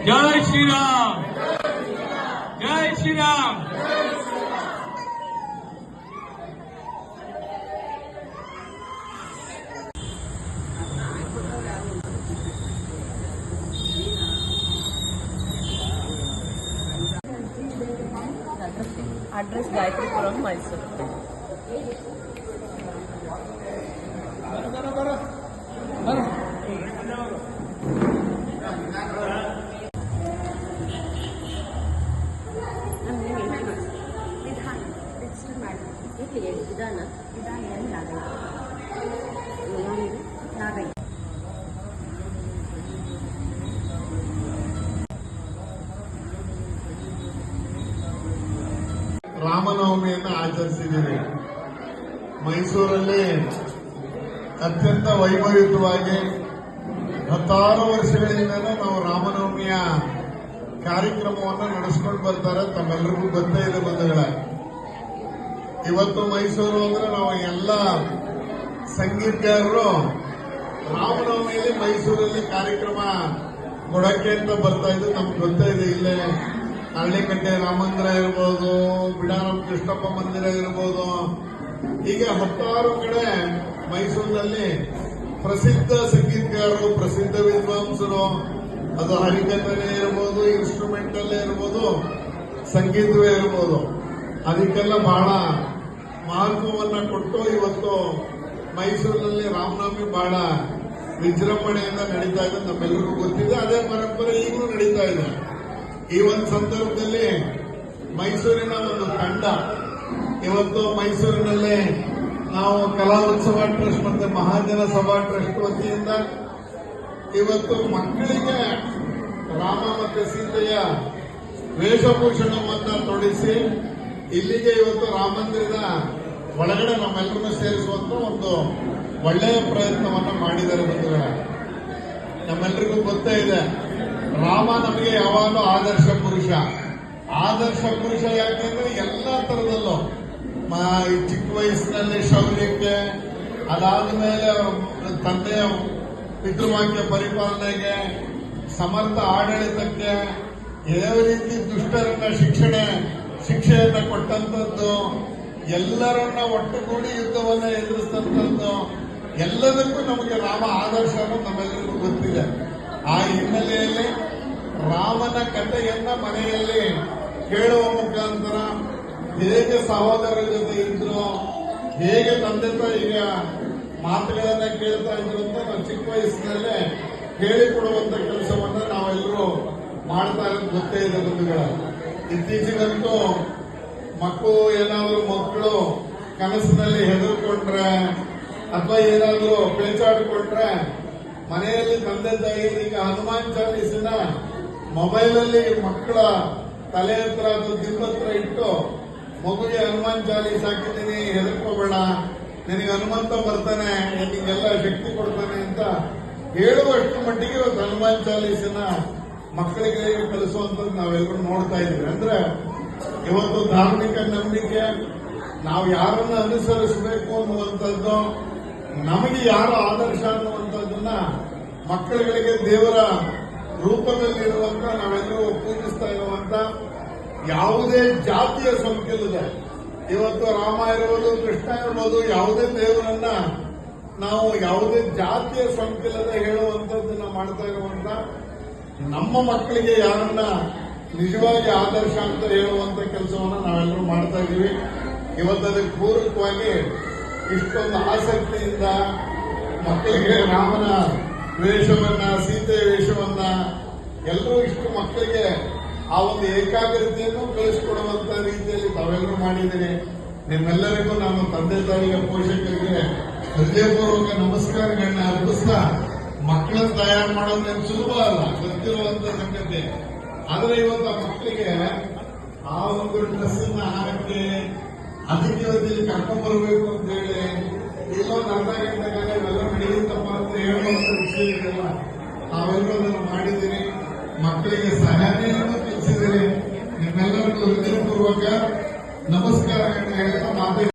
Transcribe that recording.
ಜೈ ಶ್ರೀರಾಮ್, ಜೈ Shriram. Address Gayatri Mysore. ರಾಮನವಮಿಯನ್ನು ಆಚರಿಸಿದ್ದೀವಿ. ಮೈಸೂರಲ್ಲಿ ಅತ್ಯಂತ ವೈಭವಯುತವಾಗಿ 16 ವರ್ಷಗಳಿಂದಲೂ ನಾವು ರಾಮನವಮಿಯ ಕಾರ್ಯಕ್ರಮವನ್ನು ನಡೆಸ್ಕೊಂಡು ಬರ್ತಾರೆ. ತಮ್ಮೆಲ್ಲರಿಗೂ ಗೊತ್ತೇ ಇದೆ ಬಂಧುಗಳೇ. ಇವತ್ತು ಮೈಸೂರು ಅಂದ್ರೆ ನಾವು ಎಲ್ಲ ಸಂಗೀತಗಾರರು ರಾಮನವಮಿಯಲ್ಲಿ ಮೈಸೂರಲ್ಲಿ ಕಾರ್ಯಕ್ರಮ ಕೊಡಕ್ಕೆ ಅಂತ ಬರ್ತಾ ಇದ್ದು ನಮ್ಗೆ ಗೊತ್ತೇ ಇದೆ. ಇಲ್ಲೇ ಹಳ್ಳಿಕಟ್ಟೆ ರಾಮಂದಿರ ಇರ್ಬೋದು, ಬಿಡಾರಂ ಕೃಷ್ಣಪ್ಪ ಮಂದಿರ ಇರ್ಬೋದು, ಹೀಗೆ 16 ಕಡೆ ಮೈಸೂರಿನಲ್ಲಿ ಪ್ರಸಿದ್ಧ ಸಂಗೀತಗಾರರು, ಪ್ರಸಿದ್ಧ ವಿದ್ವಾಂಸರು, ಅದು ಹರಿಕಥನೆ ಇರ್ಬೋದು, ಇನ್ಸ್ಟ್ರೂಮೆಂಟಲ್ಲೇ ಇರ್ಬೋದು, ಸಂಗೀತವೇ ಇರ್ಬೋದು, ಅದಕ್ಕೆಲ್ಲ ಬಹಳ ಮಹತ್ವವನ್ನ ಕೊಟ್ಟು ಇವತ್ತು ಮೈಸೂರಿನಲ್ಲಿ ರಾಮನವಮಿ ಬಹಳ ವಿಜೃಂಭಣೆಯಿಂದ ನಡೀತಾ ಇದೆ. ನಮ್ಮೆಲ್ಲರಿಗೂ ಗೊತ್ತಿದೆ. ಅದೇ ಪರಂಪರೆ ಈಗಲೂ ನಡೀತಾ ಇದೆ. ಈ ಒಂದು ಸಂದರ್ಭದಲ್ಲಿ ಮೈಸೂರಿನ ಒಂದು ತಂಡ ಇವತ್ತು ಮೈಸೂರಿನಲ್ಲಿ ನಾವು ಕಲಾ ಉತ್ಸವ ಟ್ರಸ್ಟ್ ಮತ್ತೆ ಮಹಾಜನ ಸಭಾ ಟ್ರಸ್ಟ್ ವತಿಯಿಂದ ಇವತ್ತು ಮಕ್ಕಳಿಗೆ ರಾಮ ಮತ್ತು ಸೀತೆಯ ವೇಷಭೂಷಣವನ್ನು ತೊಡಿಸಿ ಇಲ್ಲಿಗೆ ಇವತ್ತು ರಾಮ ಮಂದಿರದ ಒಳಗಡೆ ನಮ್ಮೆಲ್ಲರನ್ನು ಸೇರಿಸುವಂತ ಒಂದು ಒಳ್ಳೆಯ ಪ್ರಯತ್ನವನ್ನು ಮಾಡಿದ್ದಾರೆ ಬಂಧುಗಳೇ. ನಮ್ಮೆಲ್ಲರಿಗೂ ಗೊತ್ತೇ ಇದೆ, ರಾಮ ನಮಗೆ ಯಾವಾಗಲೂ ಆದರ್ಶ ಪುರುಷ. ಆದರ್ಶ ಪುರುಷ ಯಾಕೆಂದ್ರೆ ಎಲ್ಲಾ ತರದಲ್ಲೂ ಚಿಕ್ಕ ವಯಸ್ಸಿನಲ್ಲಿ ಶೌರ್ಯಕ್ಕೆ, ಅದಾದ ಮೇಲೆ ತಂದೆಯ ಪಿತೃವಾಕ್ಯ ಪರಿಪಾಲನೆಗೆ, ಸಮರ್ಥ ಆಡಳಿತಕ್ಕೆ, ಯಾವ ರೀತಿ ದುಷ್ಟರನ್ನ ಶಿಕ್ಷೆಯನ್ನ ಕೊಟ್ಟಂತದ್ದು, ಎಲ್ಲರನ್ನ ಒಟ್ಟುಗೂಡಿ ಯುದ್ಧವನ್ನ ಎದುರಿಸಿದಂಥದ್ದು, ಎಲ್ಲದಕ್ಕೂ ನಮಗೆ ರಾಮ ಆದರ್ಶ ಅನ್ನೋದು ನಮ್ಮೆಲ್ಲರಿಗೂ ಗೊತ್ತಿದೆ. ಆ ಹಿನ್ನೆಲೆಯಲ್ಲಿ ರಾಮನ ಕಥೆಯನ್ನ ಮನೆಯಲ್ಲಿ ಕೇಳುವ ಮುಖಾಂತರ ಹೇಗೆ ಸಹೋದರರ ಜೊತೆ ಇದ್ರು, ಹೇಗೆ ತಂದೆ ತಾಯಿಯ ಮಾತುಗಳನ್ನ ಕೇಳ್ತಾ ಇದ್ರು ಅಂತ ನಾವು ಚಿಕ್ಕ ವಯಸ್ಸಿನಲ್ಲೇ ಹೇಳಿಕೊಡುವಂತ ಕೆಲಸವನ್ನ ನಾವೆಲ್ಲರೂ ಮಾಡ್ತಾ ಇರೋದು ಗೊತ್ತೇ ಇದೆ ಬಂಧುಗಳ. ಇತ್ತೀಚೆಗಂತೂ ಮಕ್ಕಳು ಕನಸಿನಲ್ಲಿ ಹೆದರ್ಕೊಂಡ್ರೆ ಅಥವಾ ಏನಾದರೂ ಪೇಚಾಡಿಕೊಂಡ್ರೆ ಮನೆಯಲ್ಲಿ ತಂದೆ ತಾಯಿಯರಿಗೆ ಹನುಮಾನ್ ಚಾಲೀಸಿನ ಮೊಬೈಲಲ್ಲಿ ಮಕ್ಕಳ ತಲೆ ಹತ್ರ ಅಥವಾ ದಿಬ್ಬತ್ರ ಇಟ್ಟು ಮಗುಗೆ ಹನುಮಾನ್ ಚಾಲೀಸ್ ಹಾಕಿದ್ದೀನಿ, ಹೆದರ್ಕೋಬೇಡ, ನಿನಗೆ ಹನುಮಂತ ಬರ್ತಾನೆ, ನಿನಗೆಲ್ಲ ಶಕ್ತಿ ಕೊಡ್ತಾನೆ ಅಂತ ಹೇಳುವಷ್ಟು ಮಟ್ಟಿಗೆ ಇವತ್ತು ಹನುಮಾನ್ ಚಾಲೀಸಿನ ಮಕ್ಕಳಿಗೆ ಕಲಿಸುವಂಥದ್ದು ನಾವೆಲ್ಲರೂ ನೋಡ್ತಾ ಇದ್ವಿ. ಅಂದ್ರೆ ಇವತ್ತು ಧಾರ್ಮಿಕ ನಂಬಿಕೆ, ನಾವು ಯಾರನ್ನ ಅನುಸರಿಸಬೇಕು ಅನ್ನುವಂಥದ್ದು, ನಮಗೆ ಯಾರು ಆದರ್ಶ ಅನ್ನುವಂಥದ್ದನ್ನ ಮಕ್ಕಳುಗಳಿಗೆ ದೇವರ ರೂಪದಲ್ಲಿರುವಂತ ನಾವೆಲ್ಲರೂ ಪೂಜಿಸ್ತಾ ಇರುವಂತ ಯಾವುದೇ ಜಾತಿಯ ಸೋಂಕಿಲ್ಲದೆ ಇವತ್ತು ರಾಮ ಇರ್ಬೋದು, ಕೃಷ್ಣ ಇರ್ಬೋದು, ಯಾವುದೇ ದೇವರನ್ನ ನಾವು ಯಾವುದೇ ಜಾತಿಯ ಸೋಂಕಿಲ್ಲದೆ ಹೇಳುವಂಥದ್ದನ್ನ ಮಾಡ್ತಾ ಇರುವಂತ ನಮ್ಮ ಮಕ್ಕಳಿಗೆ ಯಾರನ್ನ ನಿಜವಾಗಿ ಆದರ್ಶ ಅಂತ ಹೇಳುವಂತ ಕೆಲಸವನ್ನ ನಾವೆಲ್ಲರೂ ಮಾಡ್ತಾ ಇದ್ದೀವಿ. ಇವತ್ತು ಅದಕ್ಕೆ ಪೂರಕವಾಗಿ ಇಷ್ಟೊಂದು ಆಸಕ್ತಿಯಿಂದ ಮಕ್ಕಳಿಗೆ ರಾಮನ ವೇಷವನ್ನ, ಸೀತೆಯ ವೇಷವನ್ನ ಎಲ್ಲರೂ ಇಷ್ಟು ಮಕ್ಕಳಿಗೆ ಆ ಒಂದು ಏಕಾಗ್ರತೆಯನ್ನು ಕಳಿಸಿಕೊಡುವಂತ ರೀತಿಯಲ್ಲಿ ತಾವೆಲ್ಲರೂ ಮಾಡಿದ್ದೀರಿ. ನಿಮ್ಮೆಲ್ಲರಿಗೂ ನಾನು ತಂದೆ ತಾಯಿಯ ಪೋಷಕರಿಗೆ ಹೃದಯಪೂರ್ವಕ ನಮಸ್ಕಾರಗಳನ್ನ ಅರ್ಪಿಸ್ತಾ, ಮಕ್ಕಳನ್ನು ತಯಾರು ಮಾಡೋದೇನು ಸುಲಭ ಅಲ್ಲ, ಗೊತ್ತಿರುವಂತ ಸಂಗತಿ. ಆದ್ರೆ ಇವತ್ತು ಆ ಮಕ್ಕಳಿಗೆ ಆ ಒಂದು ಡ್ರೆಸ್ ಹಾಕಿ ಅದಕ್ಕೆ ಕರ್ಕೊಂಡ್ಬರ್ಬೇಕು ಅಂತ ಹೇಳಿ